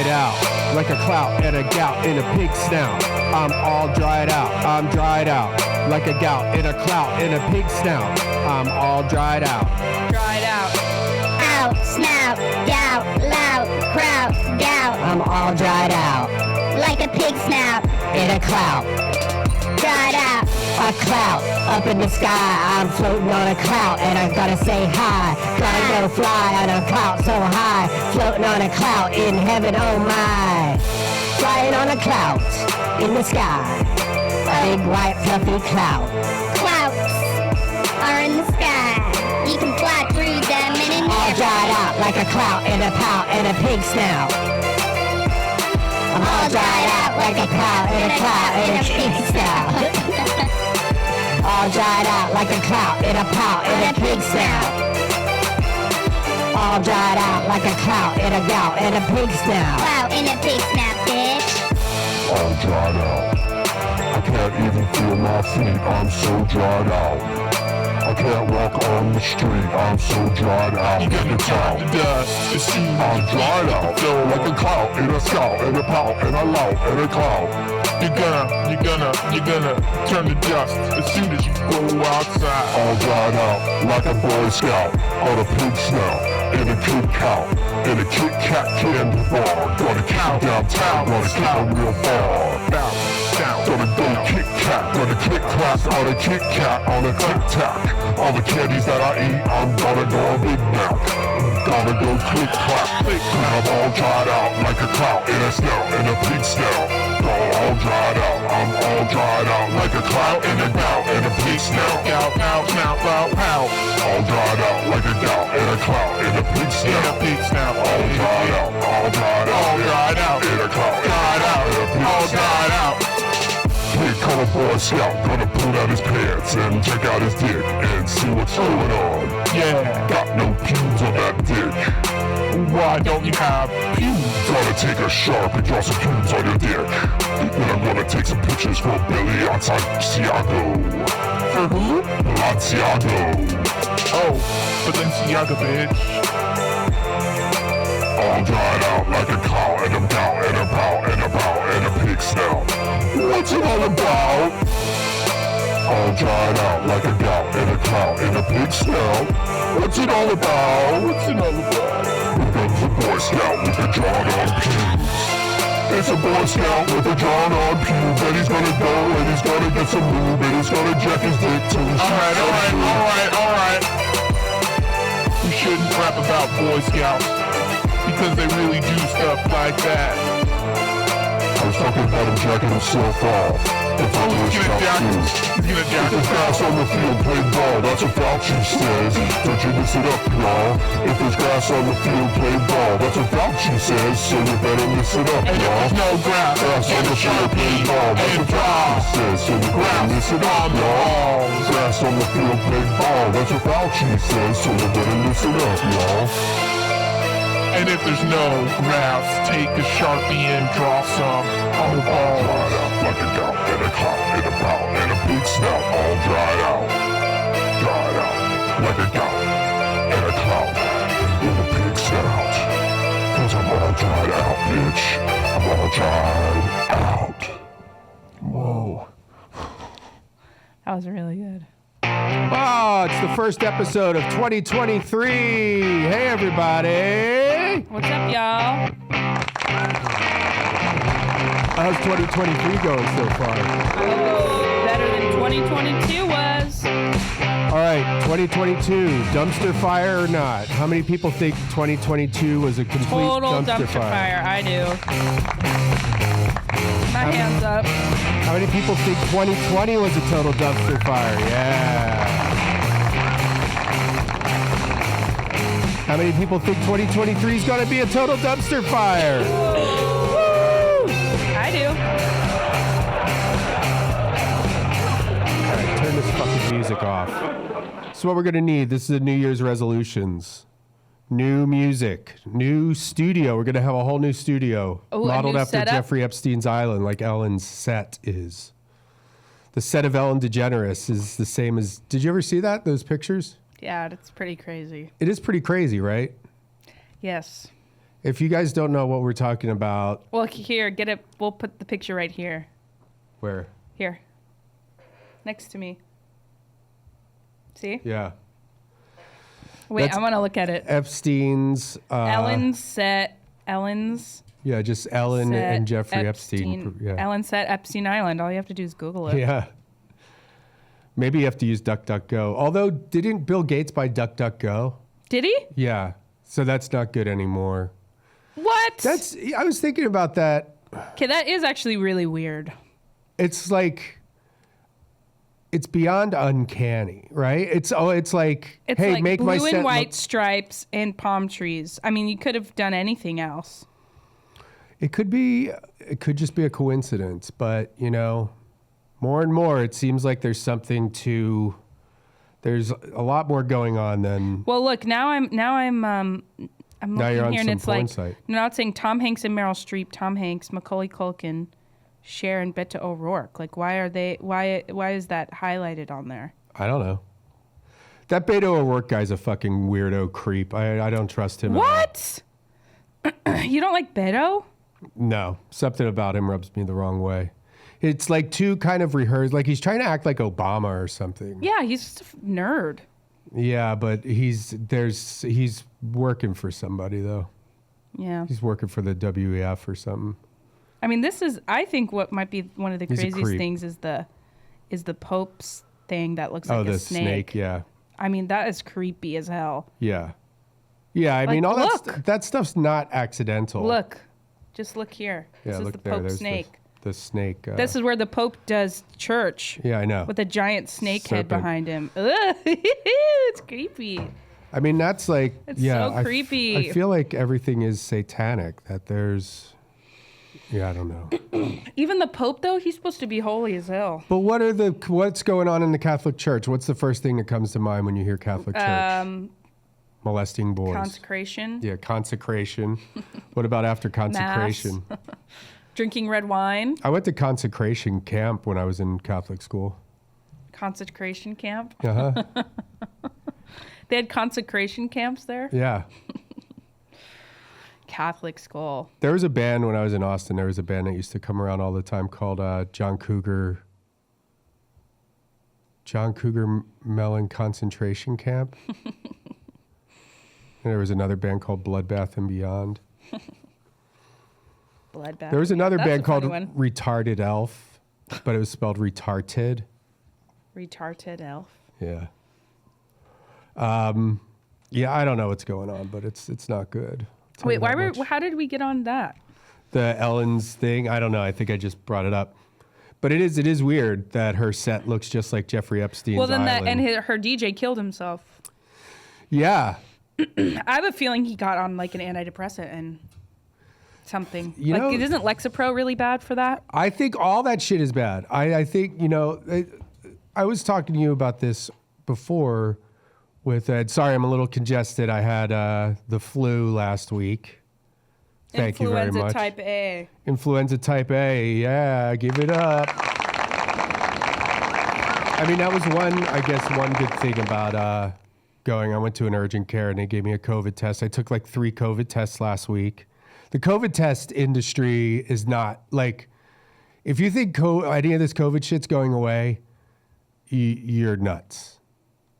dried out, like a clout and a gout in a pig's snout. I'm all dried out, I'm dried out, like a gout in a clout in a pig's snout. I'm all dried out. Dried out. Out, snout, gout, lout, kraut, gout. I'm all dried out, Like a pig snout. in a cloud. Dried out. A cloud up in the sky, I'm floating on a cloud, and I gotta say hi. Gotta go fly on a cloud so high, floating on a cloud in heaven, oh my. Flying on a cloud in the sky, a big white fluffy cloud. Clouds are in the sky. You can fly through them in an All air. dried out like a cloud in a pout and a pig snout. I'm all dried out like a cloud in a cloud in a pig snout. All dried out like a cloud in a pout in a pig snout. All dried out like a cloud in a gout in a pig snout. Clout in a pig snout, bitch. All dried out. I can't even feel my feet, I'm so dried out. I can't walk on the street, I'm so dried out. You gotta turn the dust as soon as I'm you dried out, like a cloud in a scout, in a pout, in a lout, in a cloud. You're gonna turn to dust as soon as you go outside. All dried out, like a Boy Scout, on a pig snout, in a Kit Kat, in a Kit Kat candy bar. Gonna kick it downtown, gonna kick it real far. Down, down, Gonna go Kit Kat, gonna kick class on a Kit Kat, on a Tic Tac. All the candies that I eat, I'm gonna go a Big Mac. Gonna go click clack, click clack. I'm all dried out like a clout in a snout, in a pig snout. All dried out, I'm all dried out like a clout in a gout, in a pig snout. out, out, out, out, out. All dried out like a gout, in a clout, in a pig In a snout. pig snout. All dried out, all dried out, All dried out. in a clout, Dried out. in a pig All snout. dried out. Pig color Boy Scout, gonna pull out his pants and check out his dick and see what's going on. Yeah. Got no pubes on that dick. Why don't you have pubes? Gonna take a sharp and draw some pubes on your dick. Then I'm gonna take some pictures for Billy Santiago. For who? Santiago. Oh, Balenciaga, bitch. All dried out like a cow and a gout and a bow and a bow and a pig snout. What's it all about? All dried out like a gout and a cow and a pig snout. What's it all about? What's it all about? Here comes a Boy Scout with a drawn-on pubes. It's a Boy Scout with a drawn-on pubes, and he's gonna go and he's gonna get some lube and he's gonna jack his dick till he shoots some lube. All right. We shouldn't rap about Boy Scouts because they really do stuff like that. I was talking about him jacking himself off. That's what Boy He's gonna Scouts do. jack If there's grass on the field, play ball. That's what Fauci says. Don't you listen up, y'all. If there's grass on the field, play ball. That's what Fauci says. So you better listen up, And if y'all. there's no grass, Grass on get the a field, play Sharpie ball. That's and what draw. Fauci says. So you better listen up, on the y'all. walls. Grass on the field, play ball. That's what Fauci says. So you better listen up, y'all. And if there's no grass, take a Sharpie and draw some on the All wall. dried out like a gout and a clout and a bow and a big snout. All dried out. Dried out like a gout and a clout and a pig snout. Cause I'm all dried out, bitch. I'm all dried out. Whoa. That was really good. Oh, it's the first episode of 2023. Hey, everybody. What's up, y'all? How's 2023 going so far? Better than 2022 was. All right, 2022, dumpster fire or not? How many people think 2022 was a complete Total dumpster fire. I do. My hands up. How many people think 2020 was a total dumpster fire? Yeah. How many people think 2023 is going to be a total dumpster fire? I do. All right, turn this fucking music off. So what we're going to need, this is the New Year's resolutions. New music, new studio. We're going to have a whole new studio. Oh, a modeled new after setup? Jeffrey Epstein's Island, like Ellen's set is. The set of Ellen DeGeneres is the same as... Did you ever see that, those pictures? Yeah, it's pretty crazy. It is pretty crazy, right? Yes. If you guys don't know what we're talking about, Well, here, get it. We'll put the picture right here. where? Here. Next to me. See? Yeah. Wait, That's I want to look at it. Epstein's. Ellen's Yeah, just Ellen set and Jeffrey Epstein. Yeah. Ellen set Epstein Island. All you have to do is Google it. Yeah. Maybe you have to use DuckDuckGo. Although, didn't Bill Gates buy DuckDuckGo? Did he? Yeah. So that's not good anymore. What? I was thinking about that. Okay, that is actually really weird. It's like, it's beyond uncanny, right? It's like, It's hey, like make blue my and set white look. stripes and palm trees. I mean, you could have done anything else. It could just be a coincidence, but you know, more and more, it seems like there's a lot more going on than. Well, look, now I'm looking you're on here, some and it's porn like site. now it's saying Tom Hanks and Meryl Streep, Tom Hanks, Macaulay Culkin, Cher, and Beto O'Rourke. Like, why is that highlighted on there? I don't know. That Beto O'Rourke guy's a fucking weirdo creep. I don't trust him. What? You don't like Beto? No, something about him rubs me the wrong way. It's like too kind of rehearsed. Like he's trying to act like Obama or something. Yeah, he's just a nerd. Yeah, but he's working for somebody though. Yeah. He's working for the WEF or something. I mean, I think what might be one of the He's a craziest creep. things is the Pope's thing that looks like Oh, a the snake. yeah. I mean, that is creepy as hell. Yeah. Yeah, I mean, Like, all look. that stuff's not accidental. Look. Just look here. Yeah, This is look the there. Pope There's snake. The snake. This is where the Pope does church. Yeah, I know. With a giant snake head Serpent. behind him. Ugh, it's creepy. I mean, that's like, It's yeah. so creepy. I feel like everything is satanic, that there's, yeah, I don't know. Even the Pope, though, he's supposed to be holy as hell. But what's going on in the Catholic Church? What's the first thing that comes to mind when you hear Catholic Church? Molesting boys. Consecration. Yeah, consecration. What about after consecration? Drinking red wine. I went to consecration camp when I was in Catholic school. Consecration camp. Uh-huh. They had consecration camps there. Yeah. Catholic school. There was a band when I was in Austin. There was a band that used to come around all the time called John Cougar Mellon Concentration Camp. And there was another band called Bloodbath and Beyond. Bloodbath. There was another That's band a funny called one. Retarded Elf, but it was spelled retarded. Retarded elf. Yeah. Yeah, I don't know what's going on, but it's not good. I'll tell you Wait, that much. how did we get on that? The Ellen's thing? I don't know. I think I just brought it up. But it is weird that her set looks just like Jeffrey Epstein's Well, then island. her DJ killed himself. Yeah. I have a feeling he got on like an antidepressant and something. You like, know- isn't Lexapro really bad for that? I think all that shit is bad. I think, I was talking to you about this before with Ed. Sorry, I'm a little congested. I had the flu last week. Thank you very Influenza much. type A. Influenza type A. Yeah, give it up. I mean, that was one good thing about going. I went to an urgent care and they gave me a COVID test. I took like 3 COVID tests last week. The COVID test industry is not like, if you think any of this COVID shit's going away, you're nuts.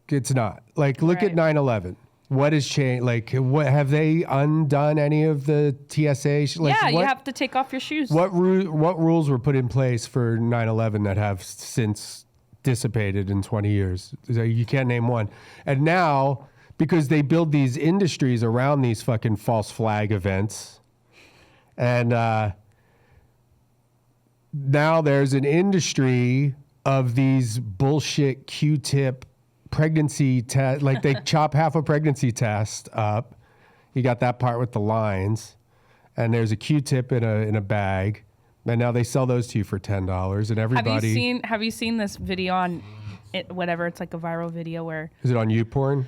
It's not. Like, look at Right. 9/11. What has changed? Like, what have they undone any of the TSA? Like, Yeah, you what- have to take off your shoes. What rules were put in place for 9/11 that have since dissipated in 20 years? You can't name one. And now, because they build these industries around these fucking false flag events, and now there's an industry of these bullshit Q-tip pregnancy test. Like they chop half a pregnancy test up. You got that part with the lines, and there's a Q-tip in a bag, and now they sell those to you for $10. And everybody, Have you seen this video on it, whatever? It's like a viral video where is it on YouPorn?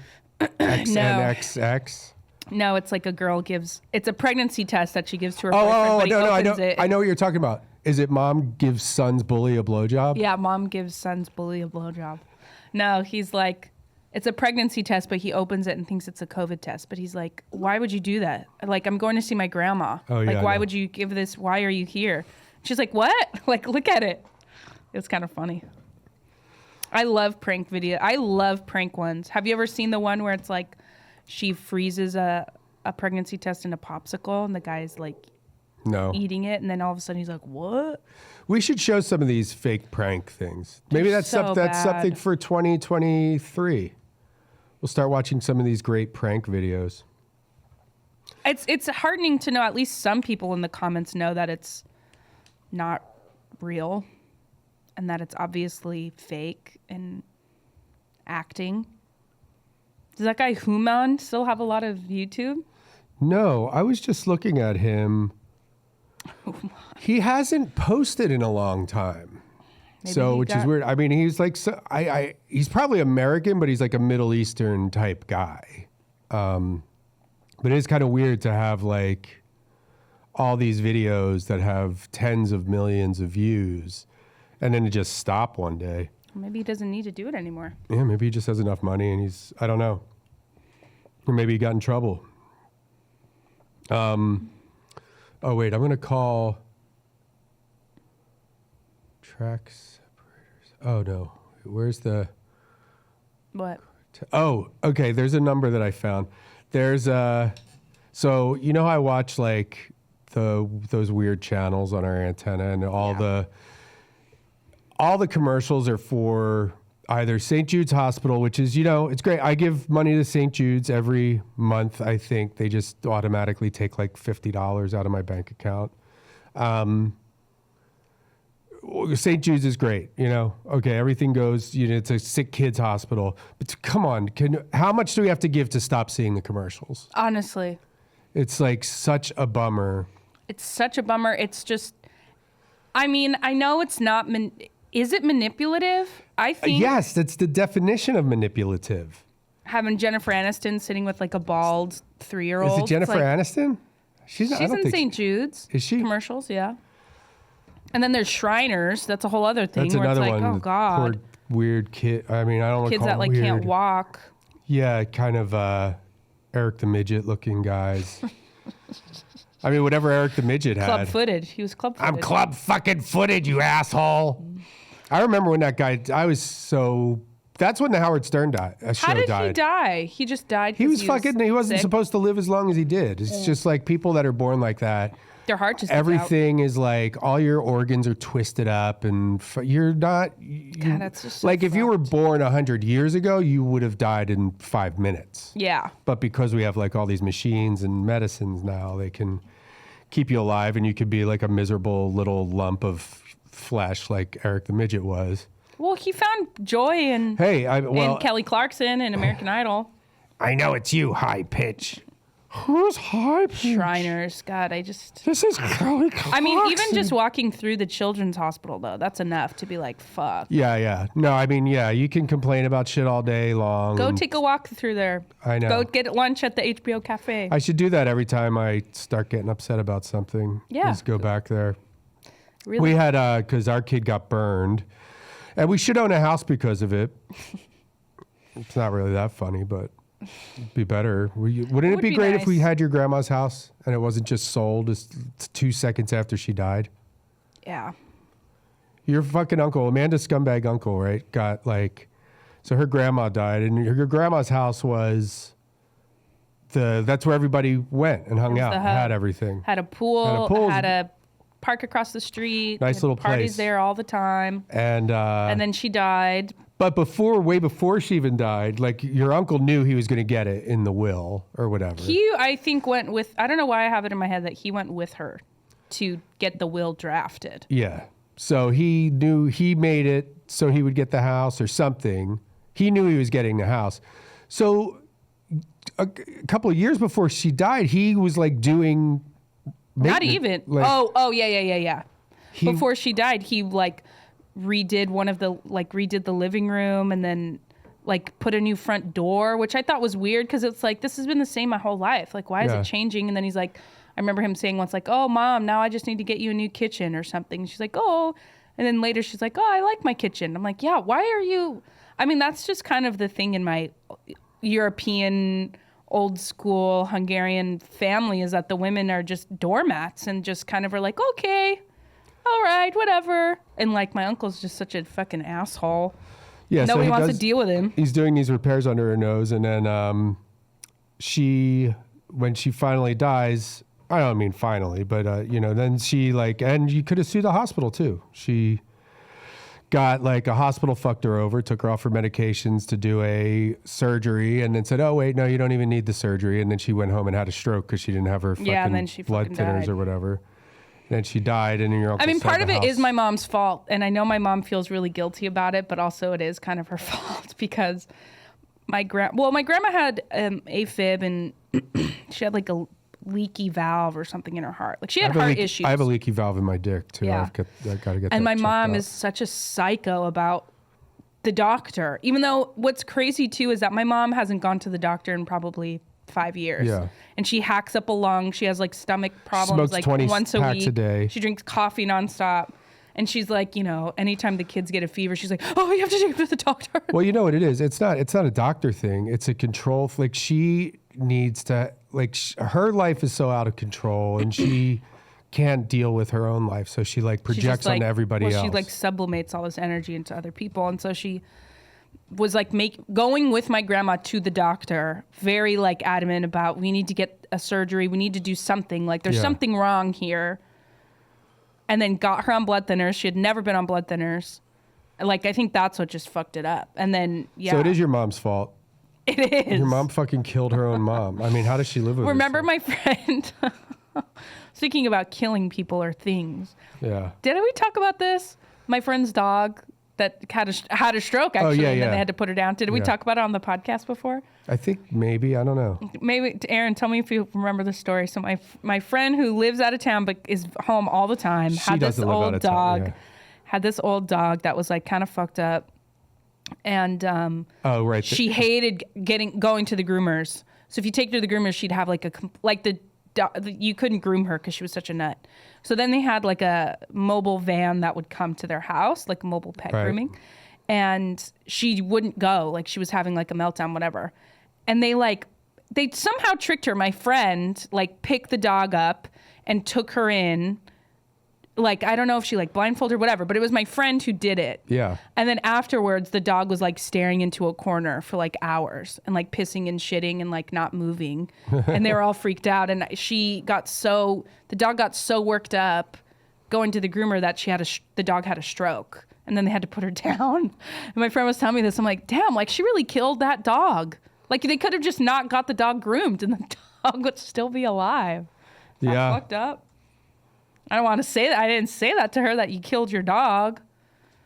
XNXX. no, it's like a girl it's a pregnancy test that she gives to her Oh, boyfriend. But he no, opens it. I know what you're talking about. Is it mom gives son's bully a blowjob? Yeah, mom gives son's bully a blowjob. No, he's like, It's a pregnancy test, but he opens it and thinks it's a COVID test. But he's like, why would you do that? Like, I'm going to see my grandma. Oh, like, yeah, why no. would you give this? Why are you here? She's like, what? Like, look at it. It's kind of funny. I love prank video. I love prank ones. Have you ever seen the one where it's like she freezes a pregnancy test in a popsicle and the guy's like No. eating it, and then all of a sudden he's like, what? We should show some of these fake prank things. Maybe They're that's so that's something bad. for 2023. We'll start watching some of these great prank videos. It's heartening to know at least some people in the comments know that it's not real and that it's obviously fake and acting. Does that guy Human still have a lot of YouTube? No, I was just looking at him. He hasn't posted in a long time. Maybe So, he which is got- weird. I mean, he's like, he's probably American, but he's like a Middle Eastern type guy. But it is kind of weird to have like all these videos that have tens of millions of views and then to just stop one day. Maybe he doesn't need to do it anymore. Yeah, maybe he just has enough money and I don't know. Or maybe he got in trouble. Oh, wait, I'm going to call track separators. Oh, no. Where's the... What? Oh, okay. There's a number that I found. There's so you know how I watch like those weird channels on our antenna, and all the commercials are for either St. Jude's Hospital, which is, you know, it's great. I give money to St. Jude's every month. I think they just automatically take like $50 out of my bank account. St. Jude's is great, you know. Okay, everything goes. You know, it's a sick kids hospital. But come on, how much do we have to give to stop seeing the commercials? Honestly, It's like such a bummer. it's such a bummer. It's just, I mean, I know it's not, is it manipulative? I think Yes, that's the definition of manipulative. having Jennifer Aniston sitting with like a bald 3-year-old. Is it Jennifer like, Aniston? She's She's in St. Jude's. Is she? Commercials, yeah. And then there's Shriners. That's a whole other thing That's where another it's like, one. oh God. Poor weird kid. I mean, I don't want to Kids call that them like weird. can't walk. Yeah, kind of Eric the Midget looking guys. I mean, whatever Eric the Midget had. Club footed. He was club footed. I'm club fucking footed, you asshole. I remember when that guy, that's when the Howard Stern show How did died. he die? He just died. He 'cause was fucking, he wasn't sick? supposed to live as long as he did. It's just like people that are born like that. Their heart just gives out. Everything is like, all your organs are twisted up and you're not, God, that's just so like if you were fucked. born 100 years ago, you would have died in 5 minutes. Yeah. But because we have like all these machines and medicines now, they can keep you alive and you could be like a miserable little lump of flesh like Eric the Midget was. Well, he found joy in, Hey, in Kelly Clarkson and American Idol. I know it's you, high pitch. Who's high pitch? Shriners. God, I just. This is Kelly Clarkson. I mean, even just walking through the children's hospital, though, that's enough to be like, fuck. Yeah. No, I mean, yeah, you can complain about shit all day long. Go and take a walk through there. I know. Go get lunch at the HBO cafe. I should do that every time I start getting upset about something. Yeah. Just go back there. Really? We had, because our kid got burned, and we should own a house because of it. It's not really that funny, but it'd be better. Wouldn't it would be be great if we nice. had your grandma's house and it wasn't just sold just 2 seconds after she died? Yeah. Your fucking uncle, Amanda's scumbag uncle, right? Got like, so her grandma died, and your grandma's house was that's where everybody went and hung was out, the and hub. had everything. Had a pool, pool. had a park across the street. Nice had little parties place. there all the time. And then she died. but way before she even died, like your uncle knew he was going to get it in the will or whatever. He, I think, went with, I don't know why I have it in my head that he went with her to get the will drafted. Yeah. So he knew he made it so he would get the house or something. He knew he was getting the house. So a couple of years before she died, he was like doing Not maintenance, even. like, Yeah. Before she died, he like redid the living room and then like put a new front door, which I thought was weird because it's like, this has been the same my whole life. Like, why is Yeah. it changing? And then he's like, I remember him saying once like, oh, Mom, now I just need to get you a new kitchen or something. She's like, oh. And then later she's like, oh, I like my kitchen. I'm like, yeah, why are you? I mean, that's just kind of the thing in my European, old school Hungarian family is that the women are just doormats and just kind of are like, okay, all right, whatever. And like my uncle's just such a fucking asshole. Yeah, Nobody wants to deal with him. He's doing these repairs under her nose, and then when she finally dies, I don't mean finally, but then she and you could have sued the hospital too. She got a hospital fucked her over, took her off her medications to do a surgery, and then said, "Oh wait, no, you don't even need the surgery." And then she went home and had a stroke because she didn't have her fucking and then she blood fucking thinners died. or whatever. Then she died, and your uncle. I mean, sold part of the it is house. my mom's fault, and I know my mom feels really guilty about it, but also it is kind of her fault because my grandma had AFib, and she had a leaky valve or something in her heart. Like she had heart issues. I have a leaky valve in my dick too. Yeah. I've got to get. And that my mom checked out. is such a psycho about the doctor. Even though what's crazy too is that my mom hasn't gone to the doctor in probably 5 years. Yeah. And she hacks up a lung. She has stomach problems Smokes 20 once a packs week. a day. She drinks coffee nonstop. And she's anytime the kids get a fever, she's like, "Oh, you have to take them to the doctor." Well, you know what it is. It's not a doctor thing. It's a control. She needs to her life is so out of control, and she can't deal with her own life. So she projects on everybody else. She sublimates all this energy into other people, and so she was going with my grandma to the doctor, very adamant about we need to get a surgery, we need to do something. There's something wrong here. And then got her on blood thinners. She had never been on blood thinners. I think that's what just fucked it up. And then, yeah. So it is your mom's fault. It is. Your mom fucking killed her own mom. I mean, how does she live with Remember herself? my friend, speaking about killing people or things. Yeah. Did we talk about this? My friend's dog that had a stroke, actually, yeah, and then yeah. they had to put her down. Did we Yeah. talk about it on the podcast before? I think maybe. I don't know. Maybe, Aaron, tell me if you remember the story. So my friend who lives out of town but is home all the time She doesn't live out of town, yeah. Had this old dog that was kind of fucked up, and Oh, right. she hated going to the groomers. So if you take her to the groomers, she'd have you couldn't groom her because she was such a nut. So then they had a mobile van that would come to their house, like mobile pet Right. grooming, and she wouldn't go. She was having a meltdown, whatever. And they somehow tricked her. My friend picked the dog up and took her in. I don't know if she blindfolded her, whatever, but it was my friend who did it. Yeah. And then afterwards, the dog was staring into a corner for hours and pissing and shitting and not moving. And they were all freaked out. And the dog got so worked up going to the groomer that the dog had a stroke. And then they had to put her down. And my friend was telling me this. I'm like, damn, she really killed that dog. They could have just not got the dog groomed and the dog would still be alive. That's Yeah. fucked up. I don't want to say that. I didn't say that to her that you killed your dog.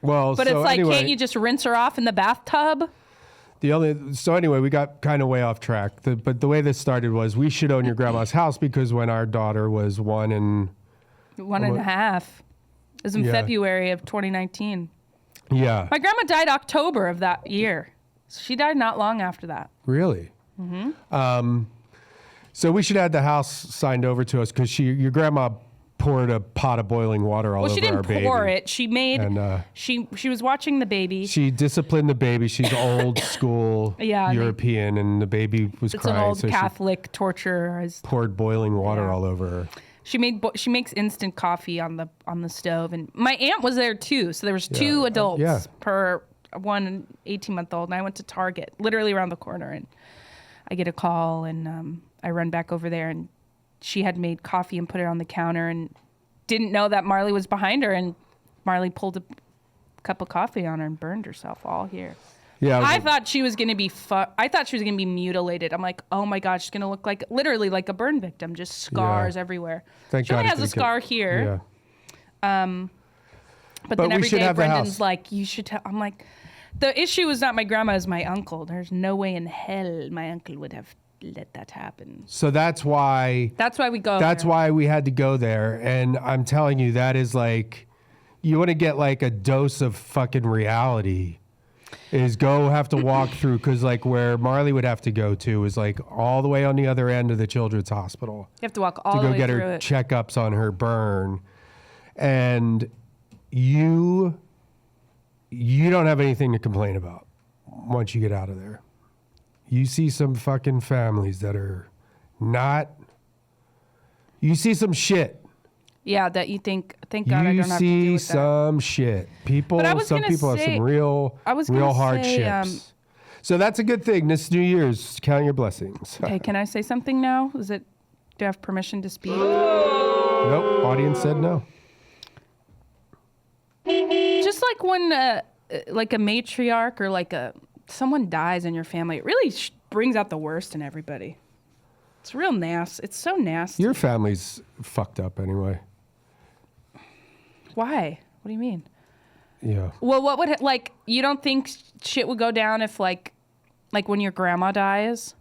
Well, But so it's anyway, can't you just rinse her off in the bathtub? So anyway, we got kind of way off track. But the way this started was we should own your grandma's house because when our daughter was 1 and 1.5. It was in Yeah. February of 2019. yeah, My grandma died October of that year. She died not long after that. really. Mm-hmm. So we should have the house signed over to us because your grandma poured a pot of boiling water all Well, over she our didn't baby. pour it. She made. And, she was watching the baby. She disciplined the baby. She's old school Yeah, and European, and the baby was It's crying. an old so Catholic torture. she poured boiling water Yeah. all over her. She makes instant coffee on the stove, and my aunt was there too. So there was two adults yeah. per one 18-month-old, and I went to Target, literally around the corner, and I get a call, and I run back over there, and she had made coffee and put it on the counter, and didn't know that Marley was behind her, and Marley pulled a cup of coffee on her and burned herself all here. Yeah, I thought she was gonna be mutilated. I'm like, oh my god, she's gonna look literally like a burn victim, just scars everywhere. Thank she God only it has a didn't scar here, Yeah. but But then we every should day have the Brendan's house. like, you should. I'm like, the issue is not my grandma, is my uncle. There's no way in hell my uncle would have let that happen. So that's why. That's why we go. That's there. why we had to go there, and I'm telling you, that is you want to get a dose of fucking reality. Is have to walk through because where Marley would have to go to is all the way on the other end of the children's hospital. You have to walk all to the go way get through her it. checkups on her burn, and you don't have anything to complain about. once you get out of there. You see some fucking families that are not. You see some shit. Yeah, that you think. Thank God I don't have to deal You with see some shit. People. But I was Some gonna people say- have some real hardships. So that's a good thing. This New Year's, count your blessings. Okay, can I say something now? Do I have permission to speak? Nope. Audience said no. Just like when, like a matriarch or like someone dies in your family, it really brings out the worst in everybody. It's real nasty. It's so nasty. Your family's fucked up anyway. Why? What do you mean? Yeah. Well, what would like? You don't think shit would go down if like when your grandma dies?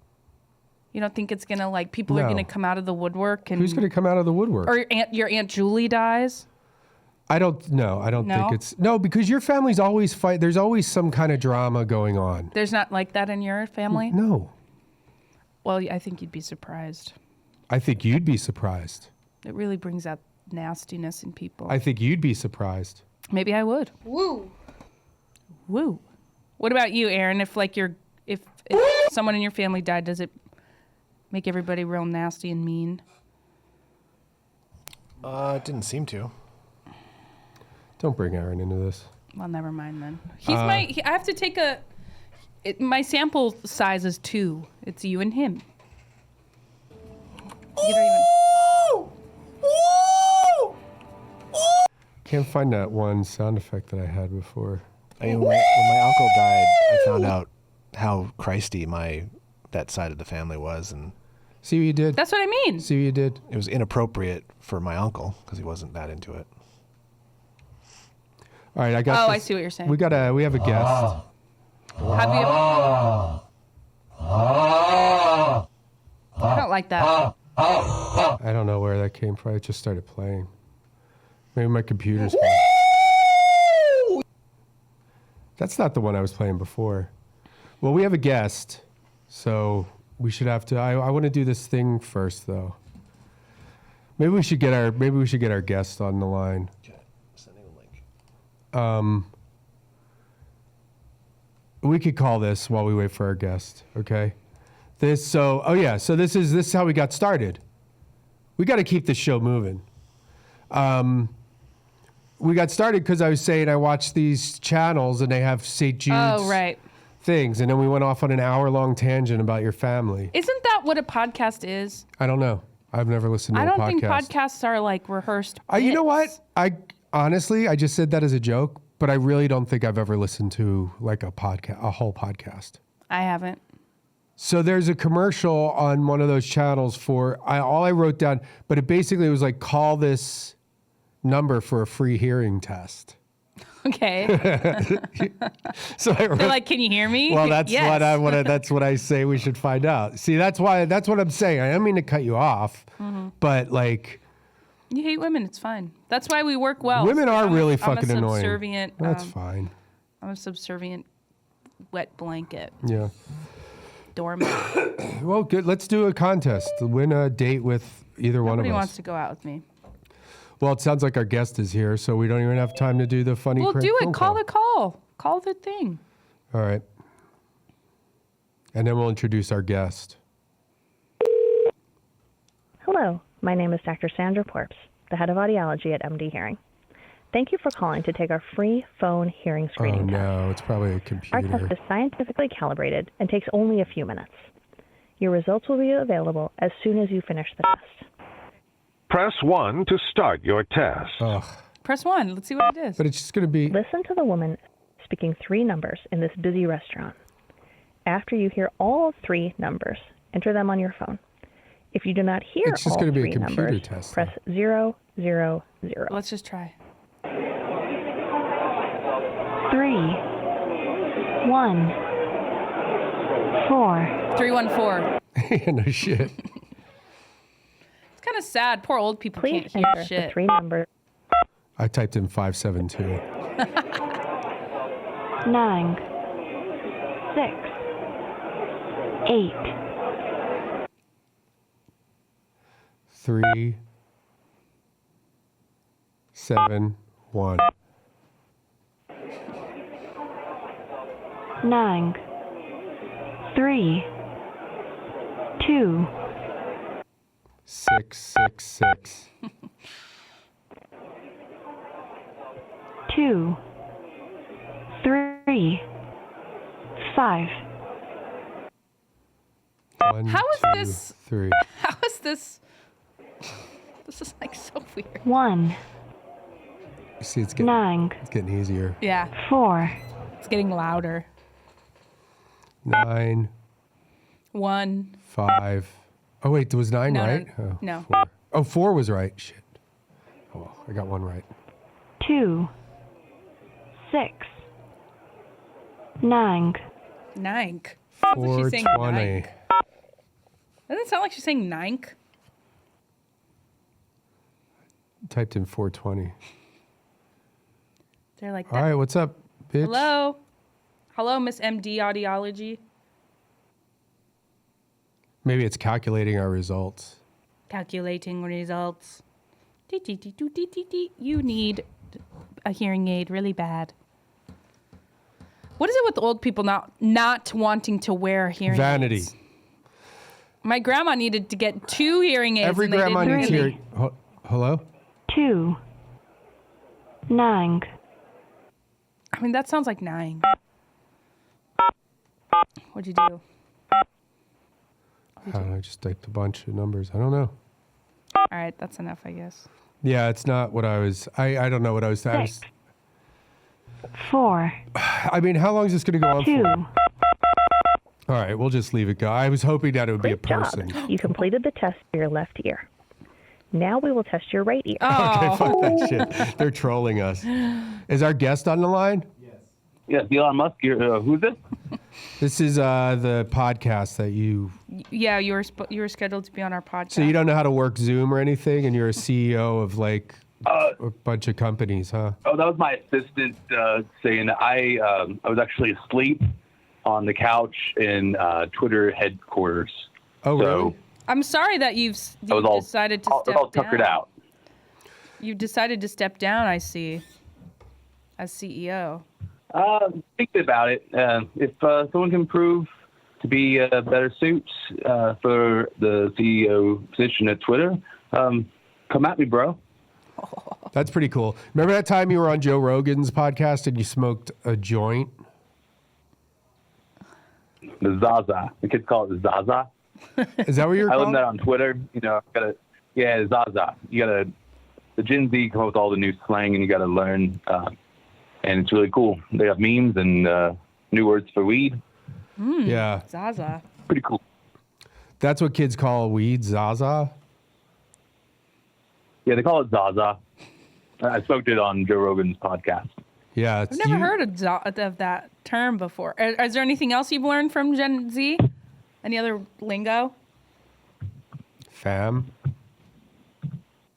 You don't think it's gonna like people are No. gonna come out of the woodwork and Who's going to come out of the woodwork? or your aunt Julie dies? I don't know. I don't No? think it's no because your family's always fight. There's always some kind of drama going on. There's not like that in your family. No. Well, I think you'd be surprised. I think you'd be surprised. It really brings out nastiness in people. I think you'd be surprised. Maybe I would. Woo. Woo. What about you, Aaron? If like if someone in your family died, does it make everybody real nasty and mean? It didn't seem to. Don't bring Aaron into this. Well, never mind then. I have to take my sample size is 2. It's you and him. You don't even. Can't find that one sound effect that I had before. I mean, when my uncle died, I found out how Christy that side of the family was, and See what you did? That's what I mean. See what you did? it was inappropriate for my uncle because he wasn't that into it. All right, I got Oh, this. I see what you're saying. We have a guest. Have you? I don't like that. I don't know where that came from. It just started playing. Maybe my computer's. That's not the one I was playing before. Well, we have a guest, so we should have to. I want to do this thing first, though. Maybe we should get our guest on the line. Sending a link. We could call this while we wait for our guest. Okay. So this is how we got started. We got to keep this show moving. We got started because I was saying I watched these channels and they have St. Jude's Oh, right. things, and then we went off on an hour-long tangent about your family. Isn't that what a podcast is? I don't know. I've never listened to I a don't podcast. think podcasts are like rehearsed. You know what? bits. I honestly just said that as a joke, but I really don't think I've ever listened to like a whole podcast. I haven't. So there's a commercial on one of those channels for all I wrote down, but it basically was like, call this number for a free hearing test. Okay. So I wrote, They're like, can you hear me? well, that's Yes. what I want. That's what I say we should find out. See, that's what I'm saying. I don't mean to cut you off, but like, You hate women. It's fine. That's why we work well. women are really I'm fucking a annoying. subservient, That's fine. I'm a subservient wet blanket Yeah. doormat. Well, good. Let's do a contest. Win a date with either one Nobody of us. wants to go out with me. Well, it sounds like our guest is here, so we don't even have time to do the funny. Well, prank do phone it. Call the call. Call the thing. All right. And then we'll introduce our guest. Hello, my name is Dr. Sandra Porps, the head of audiology at MD Hearing. Thank you for calling to take our free phone hearing Oh screening test. no, it's probably a Our computer. test is scientifically calibrated and takes only a few minutes. Your results will be available as soon as you finish the test. Press 1 to start your test. Ugh. Press 1. Let's see what it is. But it's just going to be. Listen to the woman speaking 3 numbers in this busy restaurant. After you hear all 3 numbers, enter them on your phone. If you do not hear It's just all gonna be a 3 computer numbers, test, press 000. Let's just try. 3, 1, 4. 314. Yeah, no shit. It's kind of sad. Poor old people Please can't enter hear shit. the 3 numbers. I typed in 572. 9, 6, 8. 3, 7, 1. 9, 3, 2, 666. 2, 3, 5. One, How is 2, this- 3. How is this? This is like so weird. 1, You see, it's getting 9, easier. Yeah, 4, it's getting louder. 9, 1. 5. Oh wait, there was 9 No, no, right? Oh, no. 4. Oh, 4 was right. Shit. Oh, well, I got one right. 2, 6, 9, 9. Sounds like she's saying 420. ninth. Doesn't it sound like she's saying ninth? Typed in 420. They're like, All right, what's up, bitch? hello? Hello, Miss MD Audiology. Maybe it's calculating our results. Calculating results. You need a hearing aid really bad. What is it with old people not wanting to wear hearing Vanity. aids? My grandma needed to get 2 hearing aids. Every and they grandma didn't needs really- hearing. Hello? 2, 9, I mean, that sounds like 9. What'd you do? I don't know, I just typed a bunch of numbers. I don't know. All right, that's enough, I guess. Yeah, it's not what I was. I don't know what I was. 6, 4, I mean, how long is this going to go on 2. for? All right, we'll just leave it go. I was hoping that it would be a Great job. person. You completed the test for your left ear. Now we will test your right ear. Okay, Oh, fuck that shit. They're trolling us. Is our guest on the line? Yes, Elon Musk. Who's this? This is the podcast that you. yeah, you were scheduled to be on our podcast. So you don't know how to work Zoom or anything, and you're a CEO of like a bunch of companies, huh? Oh, that was my assistant saying I was actually asleep on the couch in Twitter headquarters. Oh, So really? I'm sorry that you've I was all, decided to all, step all tuckered down. out. You decided to step down, I see, as CEO. Thinking about it, if someone can prove to be a better suit for the CEO position at Twitter, come at me, bro. That's pretty cool. Remember that time you were on Joe Rogan's podcast and you smoked a joint? The Zaza. The kids call it the Zaza. Is that what you're I calling? learned that on Twitter. You know, Zaza. You gotta, the Gen Z come up with all the new slang and you gotta learn, and it's really cool. They have memes and new words for weed. Yeah, Zaza. Pretty cool. that's what kids call weed, Zaza. Yeah, they call it Zaza. I spoke to it on Joe Rogan's podcast. Yeah, I've never heard of that term before. Is there anything else you've learned from Gen Z? Any other lingo? Fam.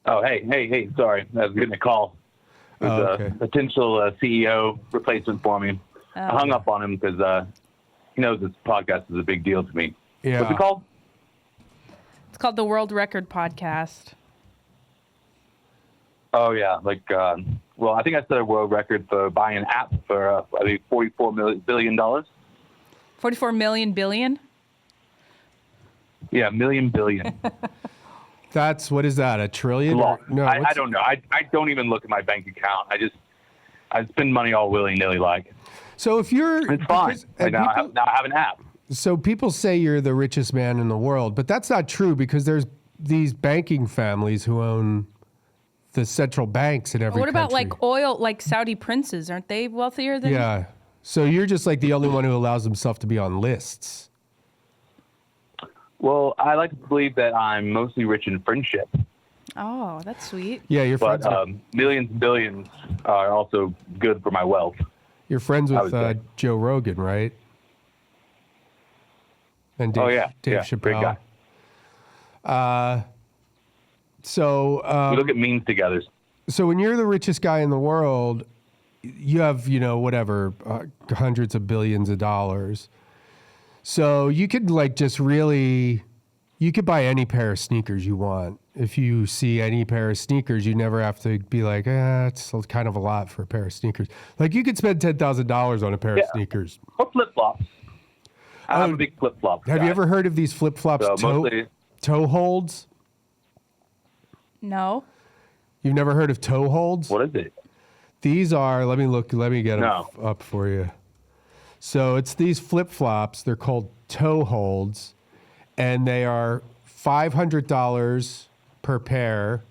Oh, hey, sorry. I was getting a call. It was okay. a potential CEO replacement for me. I hung up on him because he knows this podcast is a big deal to me. Yeah. What's it called? It's called the World Record Podcast. Oh, yeah. Like, well, I think I set a world record for buying an app for, I think, $44 billion. 44 million billion? Yeah, million billion. That's, what is that, a trillion? Long. No, I what's- don't know. I don't even look at my bank account. I spend money all willy-nilly like. So if you're... It's fine. because- and Now people- I have an app. So people say you're the richest man in the world, but that's not true because there's these banking families who own the central banks in every What about country. like oil, like Saudi princes? Aren't they wealthier than? Yeah. So you're just like the only one who allows himself to be on lists. Well, I like to believe that I'm mostly rich in friendship. Oh, that's sweet. Yeah, you're But friends, millions and billions are also good for my wealth. you're friends I with would say. Joe Rogan, right? And Dave, Oh, yeah. Dave Yeah, Chappelle. great guy. So We look at memes together. So when you're the richest guy in the world, you have, whatever, hundreds of billions of dollars. So you could like just really You could buy any pair of sneakers you want. If you see any pair of sneakers, you never have to be like, it's kind of a lot for a pair of sneakers. Like you could spend $10,000 on a pair of sneakers. Or flip-flops. I'm a big flip-flop Have guy. you ever heard of these flip-flops toe holds? No. You've never heard of toe holds? What is it? These are, let me get them up for you. So it's these flip-flops. They're called toe holds, and they are $500 per pair.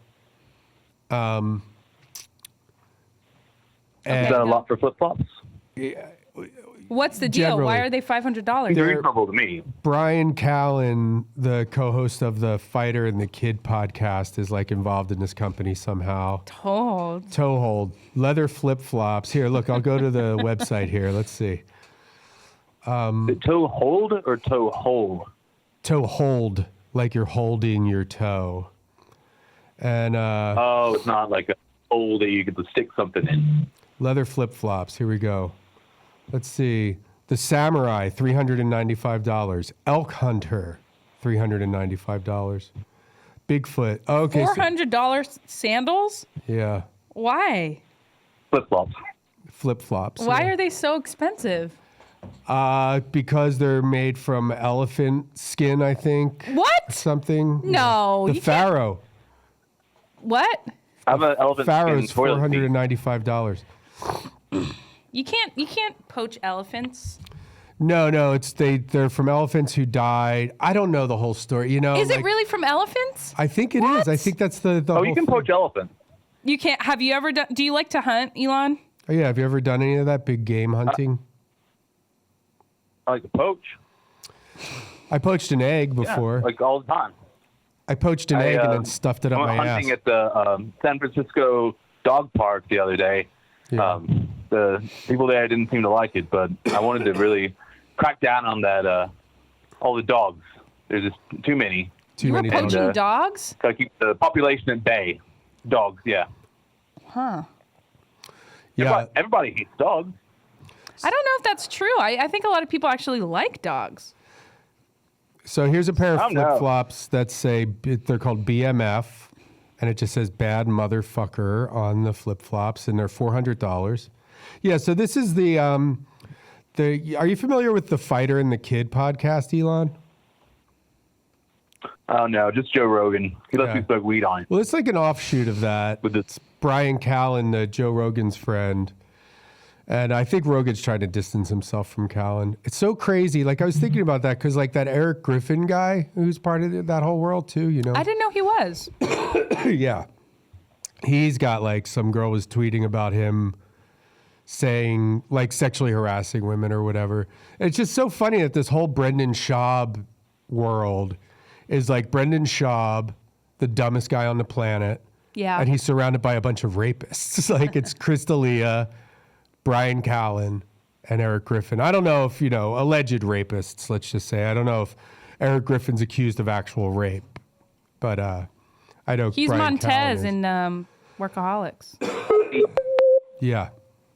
Is that a lot for flip-flops? What's the deal? Generally. Why are they $500? They're reasonable to me. Brian Callen, the co-host of the Fighter and the Kid podcast, is like involved in this company somehow. Toe hold. Leather flip-flops. Here, look, I'll go to the website here. Let's see. Toe hold or toe hole? Toe hold, like you're holding your toe. And it's not like a hole that you get to stick something in. Leather flip-flops. Here we go. Let's see. The Samurai, $395. Elk Hunter, $395. Bigfoot. Oh, okay. $400 sandals? Yeah. Why? Flip-flops. Flip-flops. Why yeah. are they so expensive? Because they're made from elephant skin, I think. What? Something. No. The you can't- Pharaoh. What? I have an elephant Pharaoh's skin toilet seat. $495. You can't poach elephants. No, they're from elephants who died. I don't know the whole story. You know, Is it really from elephants? I think it is. I think that's the whole you can thing. poach elephants. You can't. Have you ever done? Do you like to hunt, Elon? Oh, yeah. Have you ever done any of that big game hunting? I like to poach. I poached an egg before. Yeah, like all the time. I poached an egg and then stuffed it up I my went ass. hunting at the San Francisco dog park the other day. Yeah. The people there didn't seem to like it, but I wanted to really crack down on that. All the dogs. There's just too many. Too You were many poaching dogs? Gotta keep the population at bay. Dogs, yeah. Huh. Yeah. Everybody hates dogs. I don't know if that's true. I think a lot of people actually like dogs. So here's a pair of I don't know. flip-flops that say, they're called BMF, and it just says bad motherfucker on the flip-flops, and they're $400. Yeah, so this is the are you familiar with the Fighter and the Kid podcast, Elon? Oh, no, just Joe Rogan. He lets me smoke weed on it. Well, it's like an offshoot of that. It's Brian Callen, Joe Rogan's friend. And I think Rogan's trying to distance himself from Callen. It's so crazy. Like, I was thinking about that because, like, that Eric Griffin guy who's part of that whole world, too, you know? I didn't know he was. Yeah. He's got, like, some girl was tweeting about him saying, like, sexually harassing women or whatever. It's just so funny that this whole Brendan Schaub world is like Brendan Schaub, the dumbest guy on the planet. Yeah. And he's surrounded by a bunch of rapists. Like, it's Chris D'Elia, Brian Callen, and Eric Griffin. I don't know if, alleged rapists, let's just say. I don't know if Eric Griffin's accused of actual rape. But I know He's Brian Montez Callen is. in Workaholics. Yeah.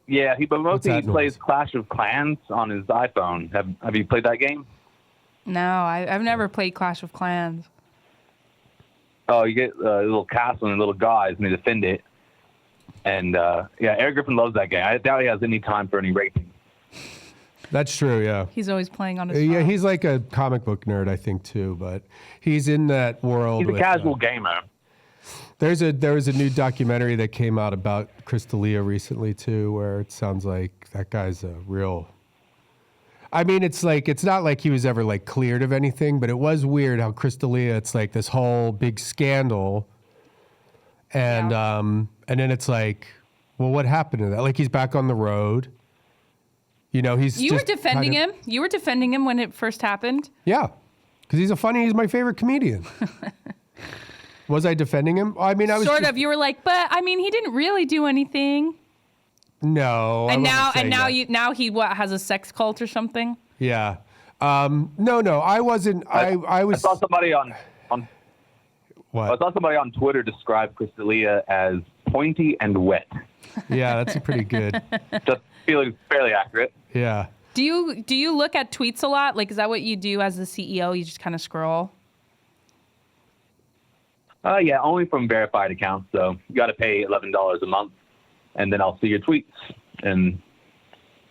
Yeah, but mostly he that plays noise? Clash of Clans on his iPhone. Have you played that game? No, I've never played Clash of Clans. Oh, you get a little castle and little guys, and they defend it. And, Eric Griffin loves that game. I doubt he has any time for any raping. That's true, yeah. He's always playing on his Yeah, phone. he's like a comic book nerd, I think, too. But he's in that world. He's a with, casual gamer. There was a new documentary that came out about Chris D'Elia recently, too, where it sounds like that guy's a real... I mean, it's not like he was ever, like, cleared of anything, but it was weird how Chris D'Elia, it's like this whole big scandal. And then it's like, well, what happened to that? Like, he's back on the road. You were defending him? You were defending him when it first happened? Yeah, because he's my favorite comedian. Was I defending him? I mean, I was sort of. You were like, but I mean, he didn't really do anything. No. And now he has a sex cult or something. Yeah. No. I wasn't. I was. I saw somebody on. What? I saw somebody on Twitter describe Chris D'Elia as pointy and wet. Yeah, that's pretty good. Just feeling fairly accurate. Yeah. Do you look at tweets a lot? Like, is that what you do as the CEO? You just kind of scroll? Yeah, only from verified accounts. So you got to pay $11 a month, and then I'll see your tweets. And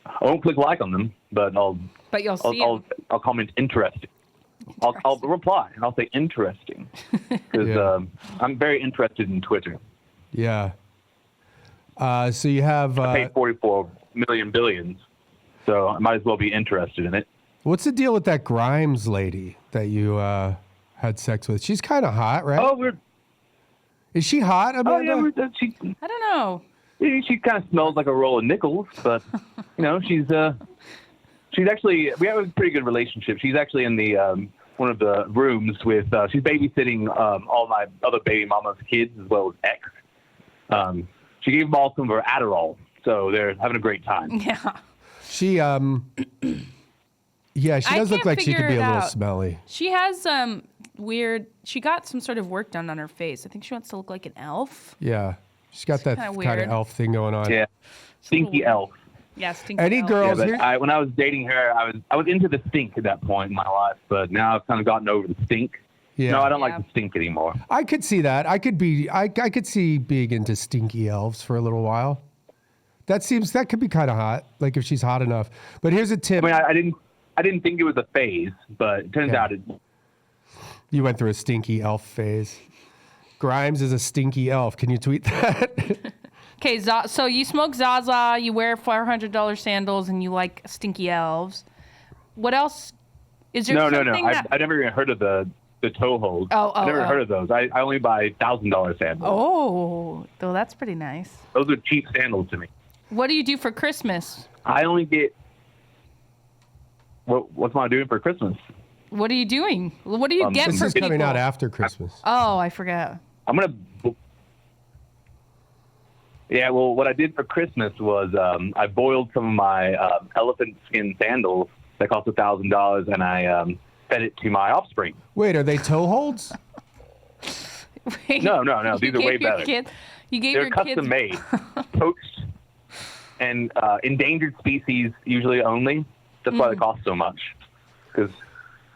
I won't click like on them, but But you'll see I'll comment interesting. I'll reply and I'll say interesting because I'm very interested in Twitter. Yeah. So you have. I paid 44 million billions, so I might as well be interested in it. What's the deal with that Grimes lady that you had sex with? She's kind of hot, right? Oh, Is she hot, Amanda? Oh, yeah, I don't know. she kind of smells like a roll of nickels, but she's actually, we have a pretty good relationship. She's actually in the one of the rooms with she's babysitting all my other baby mama's kids as well as ex. She gave them all some of her Adderall, so they're having a great time. Yeah. She yeah, she does look like she could be a little out. smelly. She has she got some sort of work done on her face. I think she wants to look like an elf. Yeah. She's got that kinda kind of weird. elf thing going on. Yeah, stinky elf. Yeah, stinky Any elf. girls Yeah, here? but when I was dating her, I was into the stink at that point in my life, but now I've kind of gotten over the stink. Yeah. No, I don't Yeah. like the stink anymore. I could see that. I could see being into stinky elves for a little while. That could be kind of hot, like if she's hot enough. But here's a tip. I mean, I didn't think it was a phase, but it turns out it. You went through a stinky elf phase. Grimes is a stinky elf. Can you tweet that? Okay, so you smoke Zaza, you wear $400 sandals, and you like stinky elves. What else? Is there No. something that... I've never even heard of the toe holds. Oh, I've never heard of those. I only buy $1,000 sandals. Oh, though that's pretty nice. Those are cheap sandals to me. What do you do for Christmas? I only get. What's my doing for Christmas? What are you doing? What do you get This for is people? coming out after Christmas. Oh, I forgot. I'm gonna. Yeah, well, what I did for Christmas was I boiled some of my elephant skin sandals that cost $1,000, and I fed it to my offspring. Wait, are they toe holds? Wait, No. These you are way gave your better. You gave They're your custom kids... made, poached, and endangered species usually only. That's why they cost so much. Because,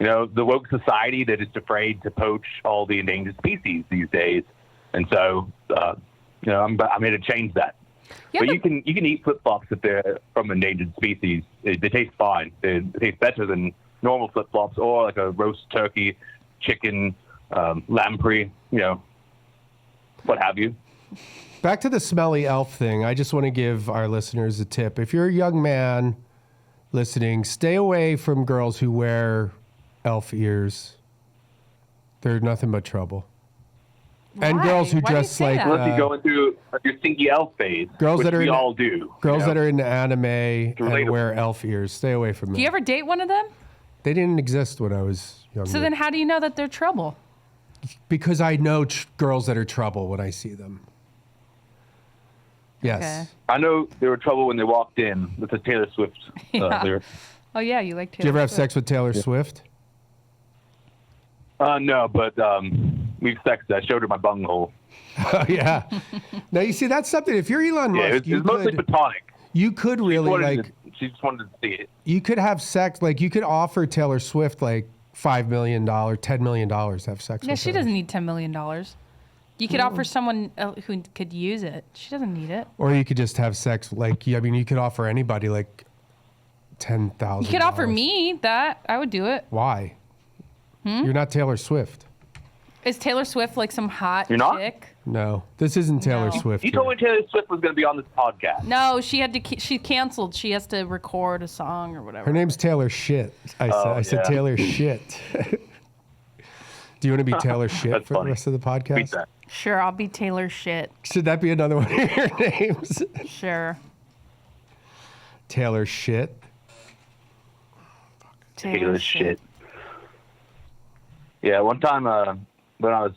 the woke society, they're just afraid to poach all the endangered species these days. And so, I'm here to change that. Yeah, but you can eat flip-flops if they're from endangered species. They taste fine. They taste better than normal flip-flops or like a roast turkey, chicken, lamprey, what have you. Back to the smelly elf thing. I just want to give our listeners a tip. If you're a young man listening, stay away from girls who wear elf ears. They're nothing but trouble. And Why? girls who Why do you just say like that? Unless you're going through your stinky elf phase, Girls which that are we in- all do. girls that are into anime and relatable. wear elf ears. Stay away from them. Do you ever date one of them? They didn't exist when I was younger. So then how do you know that they're trouble? Because I know girls that are trouble when I see them. Yes. Okay. I know they were trouble when they walked in with the Taylor Swift Yeah. lyric. Oh, yeah, you like Taylor Did you ever have Swift. sex with Taylor Swift? No, but we've sexed. I showed her my bunghole. Oh, yeah. Now, you see, that's something. If you're Elon Yeah, Musk, it was mostly platonic. you could really, She just wanted to see it. you could have sex. Like, you could offer Taylor Swift, like, $5 million, $10 million to have sex Yeah, with she her. doesn't need $10 million. You could offer someone who could use it. She doesn't need it. Or you could just have sex. Like, I mean, you could offer anybody, like, $10,000. You could offer me that. I would do it. Why? You're not Taylor Swift. Is Taylor Swift like some hot You're not? chick? No, this isn't Taylor No. Swift. You here. told me Taylor Swift was going to be on this podcast. No, she had to. She canceled. She has to record a song or whatever. Her name's Taylor Shit. I said yeah. Taylor Shit. Do you want to be Taylor Shit That's for funny. the rest of the Tweet podcast? that. Sure, I'll be Taylor Shit. Should that be another one of your names? Sure. Taylor Shit. Taylor shit. Yeah, one time when I was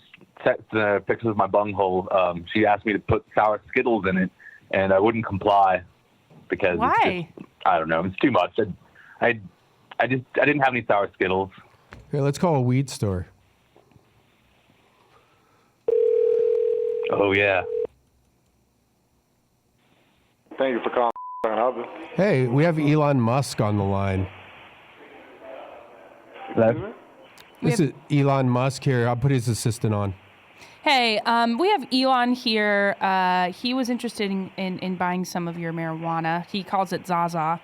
texting pictures of my bunghole, she asked me to put sour Skittles in it, and I wouldn't comply because it's Why? just, I don't know, it's too much. I didn't have any sour Skittles. Here, let's call a weed store. Oh yeah. Thank you for calling. Hey, we have Elon Musk on the line. Hello? This is Elon Musk here. I'll put his assistant on. Hey, we have Elon here. He was interested in buying some of your marijuana. He calls it Zaza.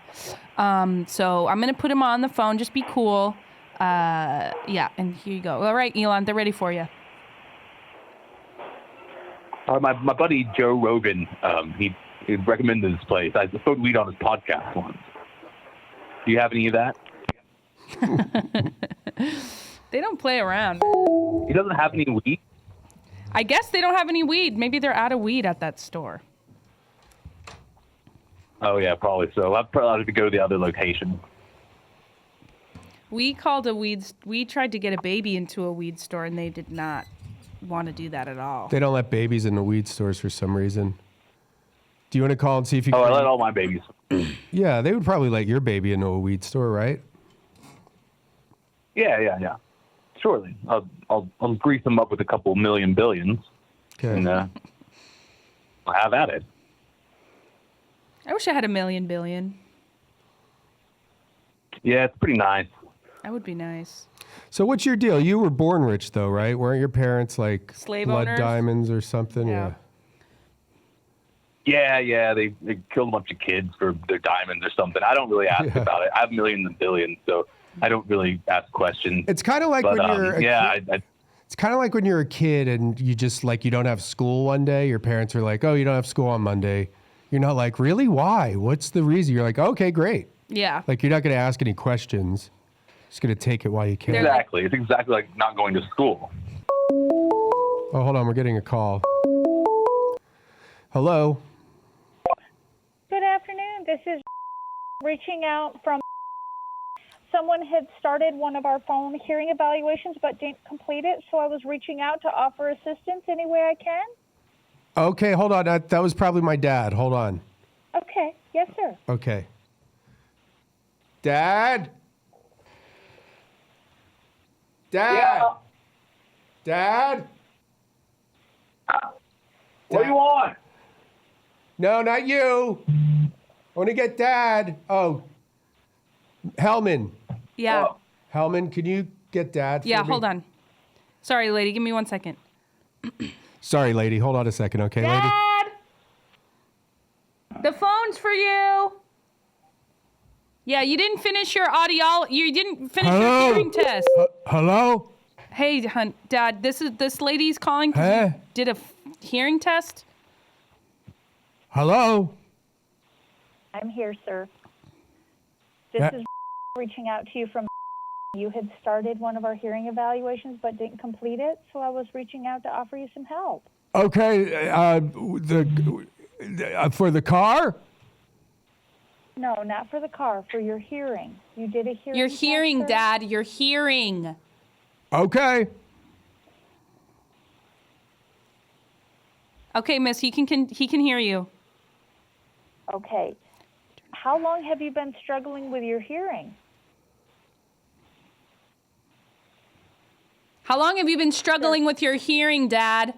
So I'm going to put him on the phone. Just be cool. Yeah, and here you go. All right, Elon, they're ready for you. My buddy Joe Rogan, he recommended this place. I smoked weed on his podcast once. Do you have any of that? They don't play around. He doesn't have any weed? I guess they don't have any weed. Maybe they're out of weed at that store. Oh, yeah, probably so. I'd probably have to go to the other location. We tried to get a baby into a weed store, and they did not want to do that at all. They don't let babies in the weed stores for some reason. Do you want to call and see if you Oh, can... I let all my babies. Yeah, they would probably let your baby into a weed store, right? Yeah. Surely. I'll grease them up with a couple million billions. Okay. And I'll have at it. I wish I had $1 million billion. Yeah, it's pretty nice. That would be nice. So what's your deal? You were born rich, though, right? Weren't your parents like Slave blood owners? diamonds or something? Yeah. Yeah. They killed a bunch of kids for their diamonds or something. I don't really ask about it. I have millions and billions, so I don't really ask questions. It's kind of like when you're it's kind of like when you're a kid and you just like you don't have school one day. Your parents are like, "Oh, you don't have school on Monday." You're not like, "Really? Why? What's the reason?" You're like, "Okay, great." Yeah. Like you're not going to ask any questions. Just going to take it while you can. Exactly. It's exactly like not going to school. Oh, hold on. We're getting a call. Hello. Good afternoon. This is reaching out from someone had started one of our phone hearing evaluations but didn't complete it, so I was reaching out to offer assistance any way I can. Okay, hold on. That was probably my dad. Hold on. Okay. Yes, sir. Okay. Dad? Yeah. Dad? What do you want? No, not you. I want to get Dad. Oh. Hellman. Yeah. Hellman, can you get Dad for Yeah, me? hold on. Sorry, lady. Give me 1 second. Sorry, lady. Hold on a second, okay, lady? Dad! The phone's for you. Yeah, you didn't finish your you didn't finish your hearing test. Hello? Hey, Dad, this lady's calling because you did a hearing test. Hello? I'm here, sir. This is reaching out to you from you had started one of our hearing evaluations but didn't complete it, so I was reaching out to offer you some help. Okay, for the car? No, not for the car, for your hearing. You did a hearing You're test, hearing, sir? Dad. You're hearing. Okay. Okay, miss, he can hear you. Okay. How long have you been struggling with your hearing? How long have you been struggling with your hearing, Dad?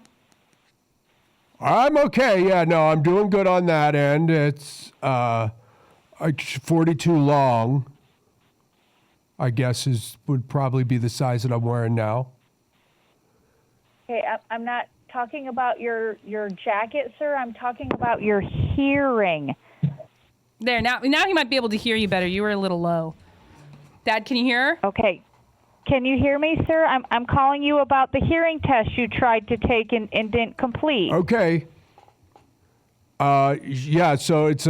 I'm okay. Yeah, no, I'm doing good on that end. It's 42 long, I guess would probably be the size that I'm wearing now. Okay, I'm not talking about your jacket, sir. I'm talking about your hearing. There, now he might be able to hear you better. You were a little low. Dad, can you hear her? Okay. Can you hear me, sir? I'm calling you about the hearing test you tried to take and didn't complete. Okay. Yeah, so it's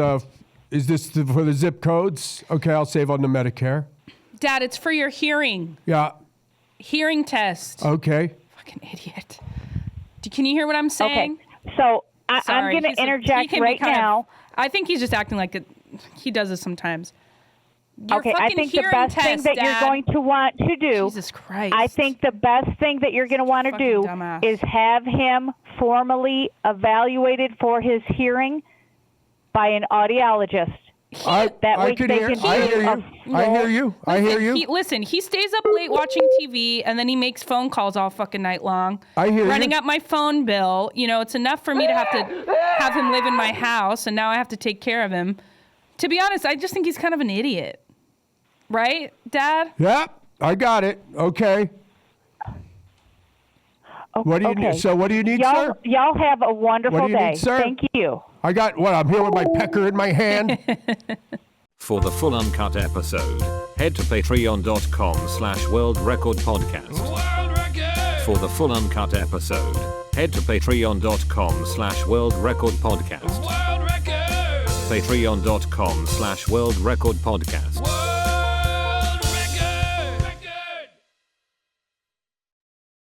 is this for the zip codes? Okay, I'll save on the Medicare. Dad, it's for your hearing. Yeah. Hearing test. Okay. Fucking idiot. Can you hear what I'm saying? Okay. So I'm Sorry, going to interject right now. I think he's just acting like he does this sometimes. Your Okay, I fucking think the hearing best thing test, that Dad. you're going to want to do, Jesus Christ. I think the best thing that you're going to want to Fucking do dumbass. is have him formally evaluated for his hearing by an audiologist. That I way can they hear. can do I hear you. a I hear you. I hear you. Listen, he stays up late watching TV, and then he makes phone calls all fucking night long. I hear running you. up my phone bill. You know, it's enough for me to have him live in my house, and now I have to take care of him. To be honest, I just think he's kind of an idiot. Right, Dad? Yeah, I got it. Okay. What do you need? So what do you need, sir? Y'all have a wonderful What do you day. need, sir? Thank you. I got what? I'm here with my pecker in my hand. For the full uncut episode, head to patreon.com/World Record Podcast. For the full uncut episode, head to patreon.com/World Record Podcast. Patreon.com/World Record Podcast.